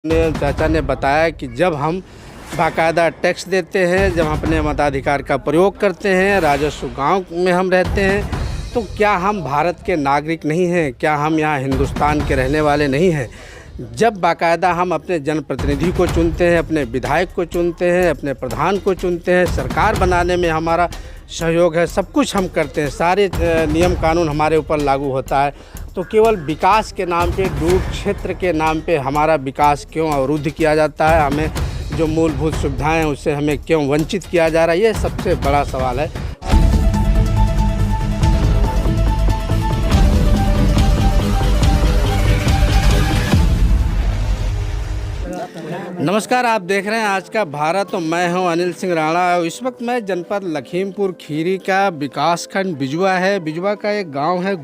चाचा ने बताया कि जब हम बाकायदा टैक्स देते हैं, जब हम अपने मताधिकार का प्रयोग करते हैं, राजस्व गांव में हम रहते हैं, तो क्या हम भारत के नागरिक नहीं हैं? क्या हम यहाँ हिंदुस्तान के रहने वाले नहीं हैं? जब बाकायदा हम अपने जनप्रतिनिधि को चुनते हैं, अपने विधायक को चुनते हैं, अपने प्रधान को चुनते हैं, सरकार बनाने में हमारा सहयोग है, सब कुछ हम करते हैं, सारे नियम कानून हमारे ऊपर लागू होता है, तो केवल विकास के नाम पे, दूर क्षेत्र के नाम पे हमारा विकास क्यों अवरुद्ध किया जाता है? हमें जो मूलभूत सुविधाएं हैं उससे हमें क्यों वंचित किया जा रहा है? ये सबसे बड़ा सवाल है। नमस्कार, आप देख रहे हैं आज का भारत और मैं हूं अनिल सिंह राणा। इस वक्त मैं जनपद लखीमपुर खीरी का विकासखंड बिजुआ है, बिजुआ का एक गांव है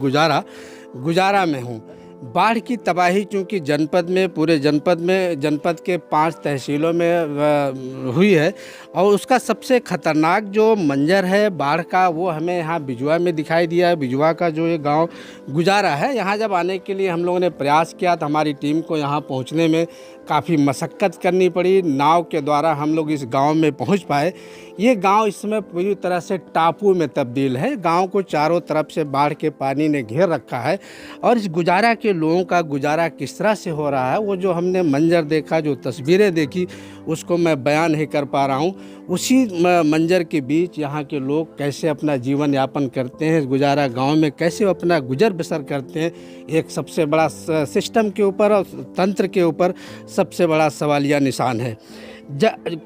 गुजारा में हूं। बाढ़ की तबाही चूँकि जनपद में, पूरे जनपद के 5 तहसीलों में हुई है और उसका सबसे ख़तरनाक जो मंजर है बाढ़ का वो हमें यहाँ बिजुआ में दिखाई दिया है। बिजुआ का जो ये गांव गुजारा है, यहाँ जब आने के लिए हम लोगों ने प्रयास किया तो हमारी टीम को यहाँ पहुँचने में काफ़ी मशक्क़त करनी पड़ी। नाव के द्वारा हम लोग इस गांव में पहुंच पाए। ये गांव इस समय पूरी तरह से टापू में तब्दील है। गांव को चारों तरफ से बाढ़ के पानी ने घेर रखा है और इस गुजारा के लोगों का गुजारा किस तरह से हो रहा है, वो जो हमने मंजर देखा, जो तस्वीरें देखी, उसको मैं बयान नहीं कर पा रहा हूँ। उसी मंजर के बीच यहाँ के लोग कैसे अपना जीवन यापन करते हैं, गुजारा गांव में कैसे वो अपना गुजर बसर करते हैं, एक सबसे बड़ा सिस्टम के ऊपर और तंत्र के ऊपर सबसे बड़ा सवालिया निशान है।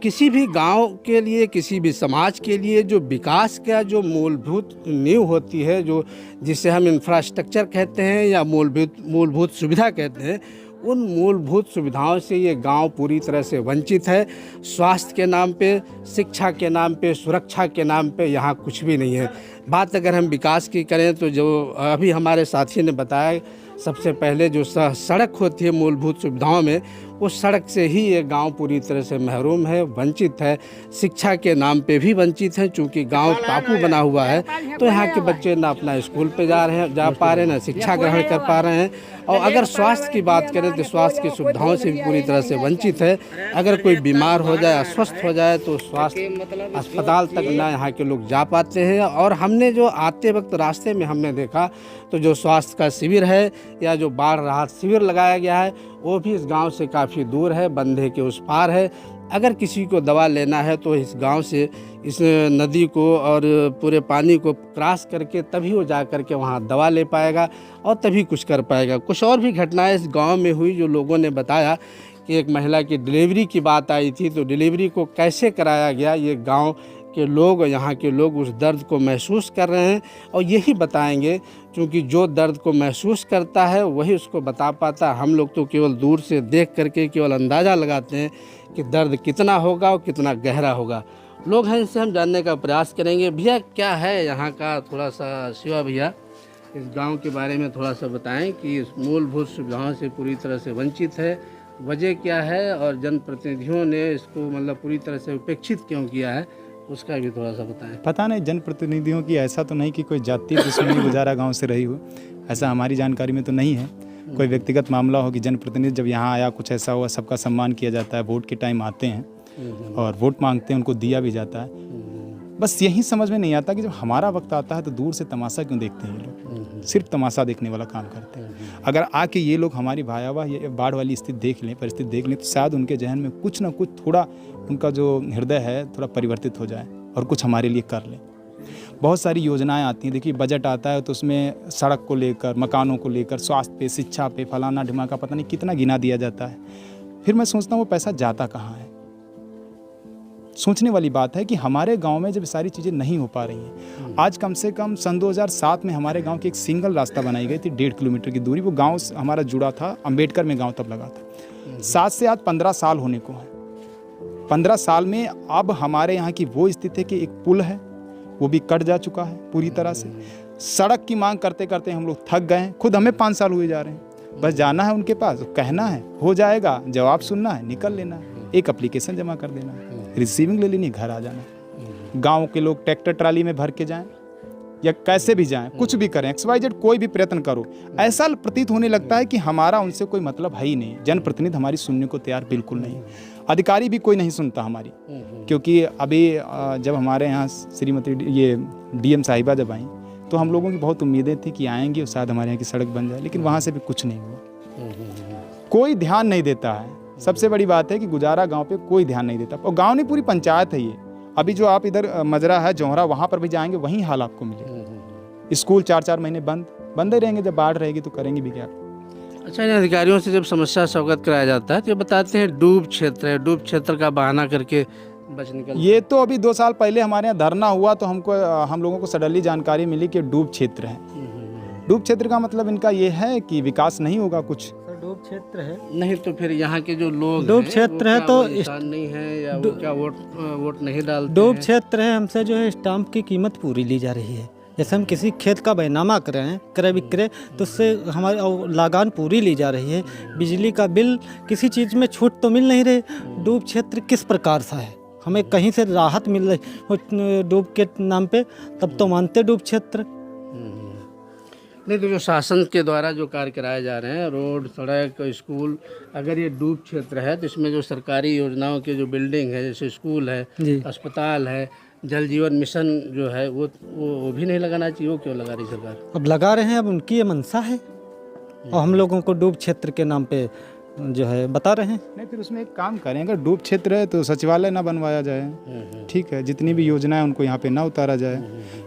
किसी भी गांव के लिए, किसी भी समाज के लिए जो विकास का जो मूलभूत नींव होती है, जो जिसे हम इंफ्रास्ट्रक्चर कहते हैं या मूलभूत सुविधा कहते हैं, उन मूलभूत सुविधाओं से ये गांव पूरी तरह से वंचित है। स्वास्थ्य के नाम पे, शिक्षा के नाम पे, सुरक्षा के नाम पे यहाँ कुछ भी नहीं है। बात अगर हम विकास की करें तो जो अभी हमारे साथी ने बताया, सबसे पहले जो सड़क होती है मूलभूत सुविधाओं में, उस सड़क से ही ये गांव पूरी तरह से महरूम है, वंचित है। शिक्षा के नाम पे भी वंचित है, चूँकि गांव टापू बना हुआ है, तो यहाँ के बच्चे ना अपना स्कूल पे जा पा रहे हैं, ना शिक्षा ग्रहण कर पा रहे हैं। और अगर स्वास्थ्य की बात करें तो स्वास्थ्य की सुविधाओं से भी पूरी तरह से वंचित है। अगर कोई बीमार हो जाए, अस्वस्थ हो जाए, तो स्वास्थ्य अस्पताल तक ना यहाँ के लोग जा पाते हैं। और हमने जो आते वक्त रास्ते में हमने देखा तो जो स्वास्थ्य का शिविर है या जो बाढ़ राहत शिविर लगाया गया है, वो भी इस गांव से काफ़ी दूर है, बंधे के उस पार है। अगर किसी को दवा लेना है तो इस गांव से इस नदी को और पूरे पानी को क्रॉस करके तभी वो जा कर के वहाँ दवा ले पाएगा और तभी कुछ कर पाएगा। कुछ और भी घटनाएं इस गांव में हुई जो लोगों ने बताया कि एक महिला की डिलीवरी की बात आई थी, तो डिलीवरी को कैसे कराया गया, ये गांव के लोग, यहाँ के लोग उस दर्द को महसूस कर रहे हैं और यही बताएंगे, क्योंकि जो दर्द को महसूस करता है वही उसको बता पाता है। हम लोग तो केवल दूर से देख करके केवल अंदाज़ा लगाते हैं कि दर्द कितना होगा और कितना गहरा होगा। लोग हैं, इनसे हम जानने का प्रयास करेंगे। भैया, क्या है यहाँ का, थोड़ा सा शिवा भैया इस गांव के बारे में थोड़ा सा बताएं कि इस मूलभूत सुविधाओं से पूरी तरह से वंचित है, वजह क्या है और जनप्रतिनिधियों ने इसको मतलब पूरी तरह से उपेक्षित क्यों किया है, उसका भी थोड़ा सा बताएं। पता नहीं जनप्रतिनिधियों की ऐसा तो नहीं कि कोई जातीय दुश्मनी गुजारा गांव से रही हो, ऐसा हमारी जानकारी में तो नहीं है। कोई व्यक्तिगत मामला हो कि जनप्रतिनिधि जब यहाँ आया, कुछ ऐसा हुआ, सबका सम्मान किया जाता है, वोट के टाइम आते हैं और वोट मांगते हैं, उनको दिया भी जाता है। बस यही समझ में नहीं आता कि जब हमारा वक्त आता है तो दूर से तमाशा क्यों देखते हैं ये लोग, सिर्फ तमाशा देखने वाला काम करते हैं। अगर आके ये लोग हमारी भयावह ये बाढ़ वाली स्थिति देख लें, परिस्थिति देख लें, तो शायद उनके जहन में कुछ ना कुछ, थोड़ा उनका जो हृदय है थोड़ा परिवर्तित हो जाए और कुछ हमारे लिए कर लें। बहुत सारी योजनाएं आती हैं, देखिए बजट आता है तो उसमें सड़क को लेकर, मकानों को लेकर, स्वास्थ्य पे, शिक्षा पे, फलाना ढिमाका पता नहीं कितना गिना दिया जाता है। फिर मैं सोचता हूँ वो पैसा जाता कहाँ है। सोचने वाली बात है कि हमारे गांव में जब सारी चीज़ें नहीं हो पा रही हैं, आज कम से कम सन 2007 में हमारे गांव की एक सिंगल रास्ता बनाई गई थी 1.5 किलोमीटर की दूरी, वो गांव हमारा जुड़ा था, अंबेडकर में गांव तब लगा था। 7 से आज 15 साल होने को है। 15 साल में अब हमारे यहाँ की वो स्थिति है कि एक पुल है वो भी कट जा चुका है पूरी तरह से। सड़क की मांग करते करते हम लोग थक गए हैं, खुद हमें 5 साल हुए जा रहे हैं। बस जाना है उनके पास, कहना है हो जाएगा, जवाब सुनना है, निकल लेना है, एक एप्लीकेशन जमा कर देना है, रिसीविंग ले लेनी, घर आ जाना। गांव के लोग ट्रैक्टर ट्राली में भर के जाएं या कैसे भी जाएं, कुछ भी करें, XYZ कोई भी प्रयत्न करो, ऐसा प्रतीत होने लगता है कि हमारा उनसे कोई मतलब है ही नहीं। जनप्रतिनिधि हमारी सुनने को तैयार बिल्कुल नहीं, अधिकारी भी कोई नहीं सुनता हमारी। क्योंकि अभी जब हमारे यहाँ श्रीमती ये DM साहिबा जब आई तो हम लोगों की बहुत उम्मीदें थी कि आएंगी और शायद हमारे यहाँ की सड़क बन जाए, लेकिन वहाँ से भी कुछ नहीं हुआ। कोई ध्यान नहीं देता है। सबसे बड़ी बात है कि गुजारा गांव पे कोई ध्यान नहीं देता, और गांव नहीं पूरी पंचायत है ये। अभी जो आप इधर मजरा है जोहरा, वहाँ पर भी जाएंगे वही हाल आपको मिलेगा। स्कूल 4-4 महीने बंद ही रहेंगे, जब बाढ़ रहेगी तो करेंगे भी क्या। अच्छा, इन अधिकारियों से जब समस्या से अवगत कराया जाता है तो ये बताते हैं डूब क्षेत्र है, डूब क्षेत्र का बहाना करके बच निकल। ये तो अभी 2 साल पहले हमारे यहाँ धरना हुआ तो हम लोगों को सडनली जानकारी मिली कि डूब क्षेत्र है। डूब क्षेत्र का मतलब इनका ये है कि विकास नहीं होगा कुछ। डूब क्षेत्र है नहीं तो फिर यहाँ के जो लोग डूब हैं, क्षेत्र वो है क्या तो वो इंसान नहीं है या वो क्या वोट नहीं डालते डूब हैं? क्षेत्र है, हमसे जो है स्टाम्प की कीमत पूरी ली जा रही है। जैसे हम किसी खेत का बैनामा करें क्रय विक्रय तो उससे हमारी लगान पूरी ली जा रही है। बिजली का बिल, किसी चीज़ में छूट तो मिल नहीं रही। डूब क्षेत्र किस प्रकार सा है, हमें कहीं से राहत मिल रही डूब के नाम पे, तब तो मानते डूब क्षेत्र। नहीं तो जो शासन के द्वारा जो कार्य कराए जा रहे हैं, रोड, सड़क, स्कूल, अगर ये डूब क्षेत्र है तो इसमें जो सरकारी योजनाओं के जो बिल्डिंग है, जैसे स्कूल है, अस्पताल है, जल जीवन मिशन जो है वो भी नहीं लगाना चाहिए। वो क्यों लगा रही सरकार? अब लगा रहे हैं, अब उनकी ये मंशा है और हम लोगों को डूब क्षेत्र के नाम पे जो है बता रहे हैं। नहीं, फिर उसमें एक काम करें, अगर डूब क्षेत्र है तो सचिवालय ना बनवाया जाए, ठीक है। जितनी भी योजना है उनको यहाँ पे ना उतारा जाए।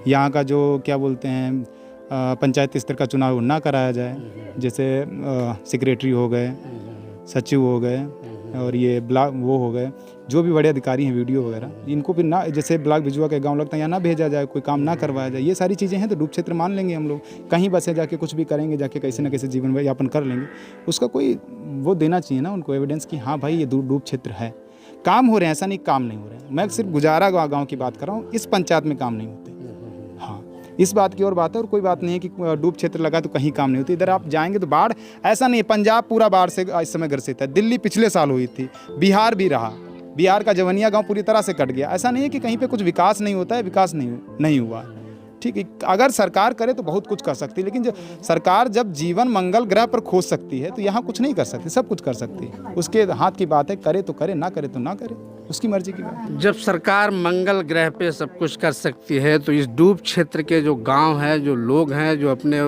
यहाँ का जो क्या बोलते हैं पंचायत स्तर का चुनाव ना कराया जाए, जैसे सेक्रेटरी हो गए, सचिव हो गए और ये ब्लॉक वो हो गए, जो भी बड़े अधिकारी हैं वीडियो वगैरह, इनको फिर ना, जैसे ब्लॉक भिजुआ के गांव लगता है, यहाँ ना भेजा जाए, कोई काम ना करवाया जाए। ये सारी चीज़ें हैं तो डूब क्षेत्र मान लेंगे हम लोग। कहीं बसे जाके कुछ भी करेंगे, जाके कैसे ना कैसे जीवन यापन कर लेंगे। उसका कोई वो देना चाहिए ना उनको एविडेंस कि हाँ भाई ये डूब क्षेत्र है, काम हो रहे हैं। ऐसा नहीं काम नहीं हो रहे हैं। मैं सिर्फ गुजारा गाँव की बात कर रहा हूँ, इस पंचायत में काम नहीं होते। हाँ, इस बात की और बात है, और कोई बात नहीं है कि डूब क्षेत्र लगा तो कहीं काम नहीं होती। इधर आप जाएंगे तो बाढ़, ऐसा नहीं है पंजाब पूरा बाढ़ से इस समय ग्रसित है। दिल्ली पिछले साल हुई थी, बिहार भी रहा, बिहार का जवनिया गांव पूरी तरह से कट गया। ऐसा नहीं है कि कहीं पे कुछ विकास नहीं होता है, विकास नहीं हुआ। ठीक है, अगर सरकार करे तो बहुत कुछ कर सकती है, लेकिन जब सरकार जब जीवन मंगल ग्रह पर खोज सकती है तो यहाँ कुछ नहीं कर सकती, सब कुछ कर सकती है। उसके हाथ की बात है, करे तो करे, ना करे तो ना करे, उसकी मर्जी की बात है। जब सरकार मंगल ग्रह पे सब कुछ कर सकती है तो इस डूब क्षेत्र के जो गांव हैं, जो लोग हैं, जो अपने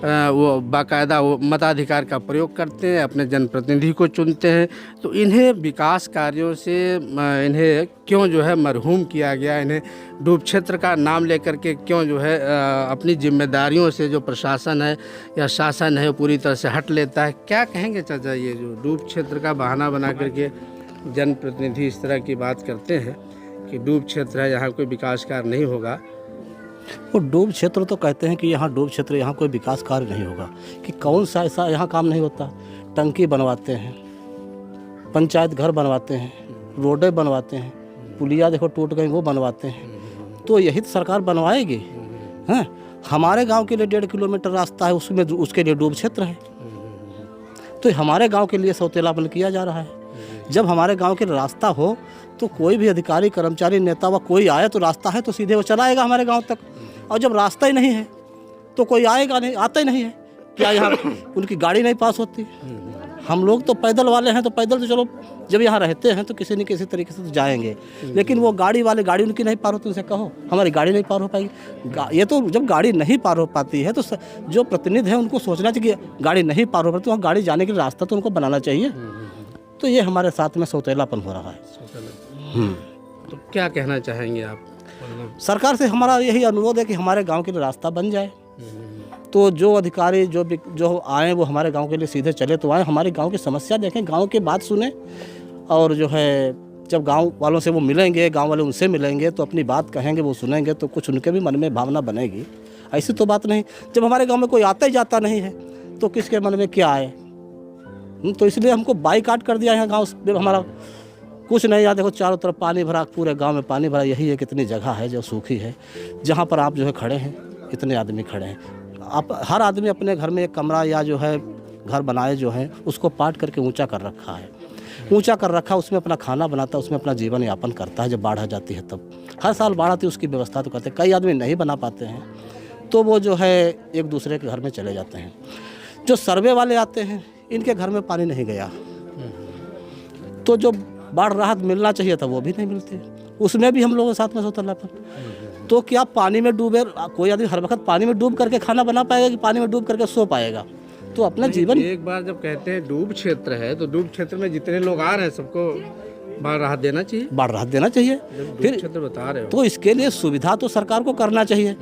वो बाकायदा वो मताधिकार का प्रयोग करते हैं, अपने जनप्रतिनिधि को चुनते हैं, तो इन्हें विकास कार्यों से इन्हें क्यों जो है मरहूम किया गया? इन्हें डूब क्षेत्र का नाम लेकर के क्यों जो है अपनी जिम्मेदारियों से जो प्रशासन है या शासन है पूरी तरह से हट लेता है? क्या कहेंगे चाचा, ये जो डूब क्षेत्र का बहाना बना करके जनप्रतिनिधि इस तरह की बात करते हैं कि डूब क्षेत्र है, यहाँ कोई विकास कार्य नहीं होगा? वो डूब क्षेत्र तो कहते हैं कि यहाँ डूब क्षेत्र, यहाँ कोई विकास कार्य नहीं होगा। कि कौन सा ऐसा यहाँ काम नहीं होता? टंकी बनवाते हैं, पंचायत घर बनवाते हैं, रोडें बनवाते हैं, पुलिया देखो टूट गई वो बनवाते हैं। तो यही तो सरकार बनवाएगी? हैं, हमारे गांव के लिए 1.5 किलोमीटर रास्ता है, उसमें उसके लिए डूब क्षेत्र है। तो हमारे गांव के लिए सौतेलापन किया जा रहा है। जब हमारे गांव के रास्ता हो तो कोई भी अधिकारी, कर्मचारी, नेता व कोई आए तो रास्ता है तो सीधे वो चला आएगा हमारे गांव तक। और जब रास्ता ही नहीं है तो कोई आएगा नहीं, आता ही नहीं है। क्या यहाँ उनकी गाड़ी नहीं पास होती? हम लोग तो पैदल वाले हैं, तो पैदल तो चलो जब यहाँ रहते हैं तो किसी न किसी तरीके से तो जाएंगे, लेकिन वो गाड़ी वाले, गाड़ी उनकी नहीं पार होती, उनसे कहो हमारी गाड़ी नहीं पार हो पाएगी। ये तो जब गाड़ी नहीं पार हो पाती है तो जो प्रतिनिधि है उनको सोचना चाहिए कि गाड़ी नहीं पार हो पाती तो वहाँ गाड़ी जाने के लिए रास्ता तो उनको बनाना चाहिए। तो ये हमारे साथ में सौतेलापन हो रहा है। तो क्या कहना चाहेंगे आप? सरकार से हमारा यही अनुरोध है कि हमारे गांव के लिए रास्ता बन जाए, तो जो अधिकारी जो आए वो हमारे गांव के लिए सीधे चले तो आए, हमारे गांव की समस्या देखें, गांव की बात सुने, और जो है जब गांव वालों से वो मिलेंगे, गांव वाले उनसे मिलेंगे तो अपनी बात कहेंगे, वो सुनेंगे तो कुछ उनके भी मन में भावना बनेगी। ऐसी तो बात नहीं, जब हमारे गाँव में कोई आता ही जाता नहीं है तो किसके मन में क्या आए? तो इसलिए हमको बाइकाट कर दिया है गाँव हमारा। कुछ नहीं, यहाँ देखो चारों तरफ पानी भरा, पूरे गांव में पानी भरा। यही है कितनी जगह है जो सूखी है, जहाँ पर आप जो है खड़े हैं, इतने आदमी खड़े हैं। आप हर आदमी अपने घर में एक कमरा या जो है घर बनाए जो है उसको पाट करके ऊंचा कर रखा है, ऊंचा कर रखा, उसमें अपना खाना बनाता है, उसमें अपना जीवन यापन करता है। जब बाढ़ आ जाती है तब हर साल बाढ़ आती है उसकी व्यवस्था तो करते हैं। कई आदमी नहीं बना पाते हैं, तो वो जो है एक दूसरे के घर में चले जाते हैं। जो सर्वे वाले आते हैं इनके घर में पानी नहीं गया, तो जो बाढ़ राहत मिलना चाहिए था वो भी नहीं मिलती, उसमें भी हम लोगों के साथ में सौतलापन। तो क्या पानी में डूबे कोई आदमी हर वक्त पानी में डूब करके खाना बना पाएगा कि पानी में डूब करके सो पाएगा? तो अपना जीवन एक बार जब कहते हैं डूब क्षेत्र है तो डूब क्षेत्र में जितने लोग आ रहे हैं सबको बाढ़ राहत देना चाहिए, बाढ़ राहत देना चाहिए। फिर क्षेत्र बता रहे हो तो इसके लिए सुविधा तो सरकार को करना चाहिए।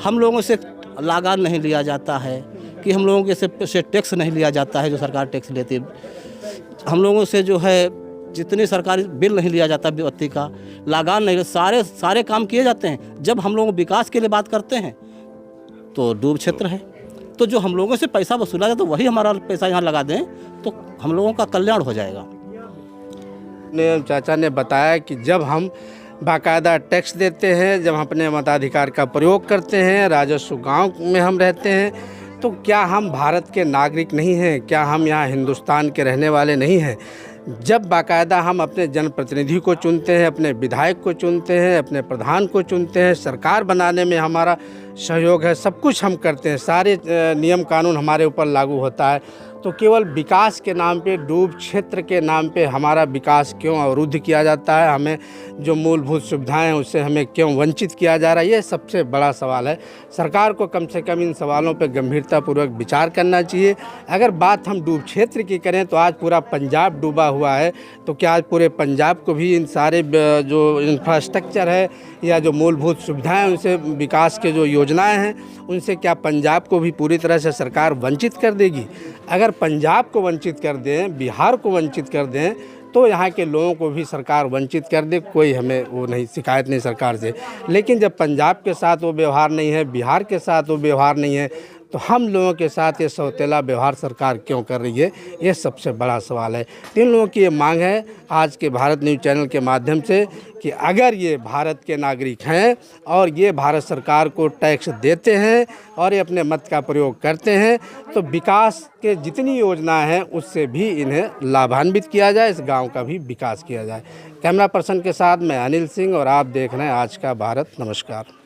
हम लोगों से लागान नहीं लिया जाता है कि हम लोगों के से टैक्स नहीं लिया जाता है जो सरकार टैक्स लेती है। हम लोगों से जो है जितनी सरकारी बिल नहीं लिया जाता व्यक्ति का, लागान नहीं, सारे काम किए जाते हैं। जब हम लोग विकास के लिए बात करते हैं तो डूब क्षेत्र है, तो जो हम लोगों से पैसा वसूला जाए तो वही हमारा पैसा यहाँ लगा दें तो हम लोगों का कल्याण हो जाएगा। चाचा ने बताया कि जब हम बाकायदा टैक्स देते हैं, जब हम अपने मताधिकार का प्रयोग करते हैं, राजस्व गांव में हम रहते हैं, तो क्या हम भारत के नागरिक नहीं हैं? क्या हम यहाँ हिंदुस्तान के रहने वाले नहीं हैं? जब बाकायदा हम अपने जनप्रतिनिधि को चुनते हैं, अपने विधायक को चुनते हैं, अपने प्रधान को चुनते हैं, सरकार बनाने में हमारा सहयोग है, सब कुछ हम करते हैं, सारे नियम कानून हमारे ऊपर लागू होता है, तो केवल विकास के नाम पे, डूब क्षेत्र के नाम पे हमारा विकास क्यों अवरुद्ध किया जाता है? हमें जो मूलभूत सुविधाएं हैं उससे हमें क्यों वंचित किया जा रहा है? ये सबसे बड़ा सवाल है। सरकार को कम से कम इन सवालों पे गंभीरतापूर्वक विचार करना चाहिए। अगर बात हम डूब क्षेत्र की करें तो आज पूरा पंजाब डूबा हुआ है, तो क्या आज पूरे पंजाब को भी इन सारे जो इंफ्रास्ट्रक्चर है या जो मूलभूत सुविधाएं उनसे विकास के जो योजनाएं हैं उनसे क्या पंजाब को भी पूरी तरह से सरकार वंचित कर देगी? अगर पंजाब को वंचित कर दें, बिहार को वंचित कर दें, तो यहाँ के लोगों को भी सरकार वंचित कर दे, कोई हमें वो नहीं, शिकायत नहीं सरकार से। लेकिन जब पंजाब के साथ वो व्यवहार नहीं है, बिहार के साथ वो व्यवहार नहीं है, तो हम लोगों के साथ ये सौतेला व्यवहार सरकार क्यों कर रही है? ये सबसे बड़ा सवाल है। इन लोगों की ये मांग है आज के भारत न्यूज़ चैनल के माध्यम से कि अगर ये भारत के नागरिक हैं और ये भारत सरकार को टैक्स देते हैं और ये अपने मत का प्रयोग करते हैं, तो विकास के जितनी योजनाएं हैं उससे भी इन्हें लाभान्वित किया जाए, इस गांव का भी विकास किया जाए। कैमरा पर्सन के साथ मैं अनिल सिंह और आप देख रहे हैं आज का भारत। नमस्कार।